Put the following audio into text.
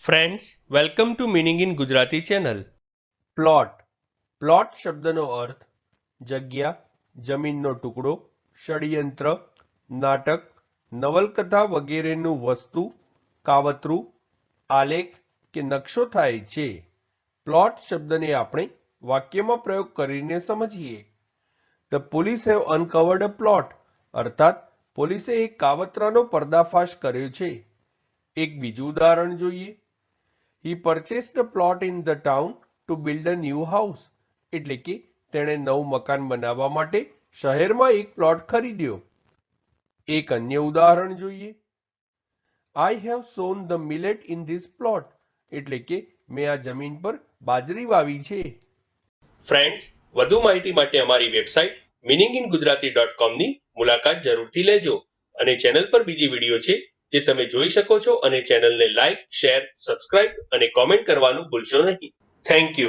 Friends, welcome to meaning in Gujarati channel. Plot શબ્દનો અર્થ જગ્યા, જમીનનો ટુકડો, ષડયંત્ર, નાટક, નવલકથા વગેરેનું વસ્તુ, કાવતરું, આલેખ કે નકશો થાય છે. પ્લોટ શબ્દને આપણે વાક્યમાં પ્રયોગ કરીને સમજીએ. The police have uncovered a plot, અર્થાત પોલીસે એક કાવતરાનો પર્દાફાશ કર્યો છે. એક બીજું ઉદાહરણ જોઈએ. He purchased a plot in the town to build a new house. એટલે કે તેણે નવું મકાન બનાવવા માટે શહેરમાં એક પ્લોટ ખરીદ્યો. એક અન્ય ઉદાહરણ જોઈએ. I have sown the millet in this plot. એટલે કે મેં આ જમીન પર બાજરી વાવી છે. ફ્રેન્ડ્સ, વધુ માહિતી માટે અમારી વેબસાઇટ meaninginggujarati.com ની મુલાકાત જરૂરથી લેજો અને ચેનલ પર બીજી વિડીયો છે જે તમે જોઈ શકો છો અને ચેનલને લાઈક, શેર, સબસ્ક્રાઇબ અને કોમેન્ટ કરવાનું ભૂલશો નહીં. Thank you.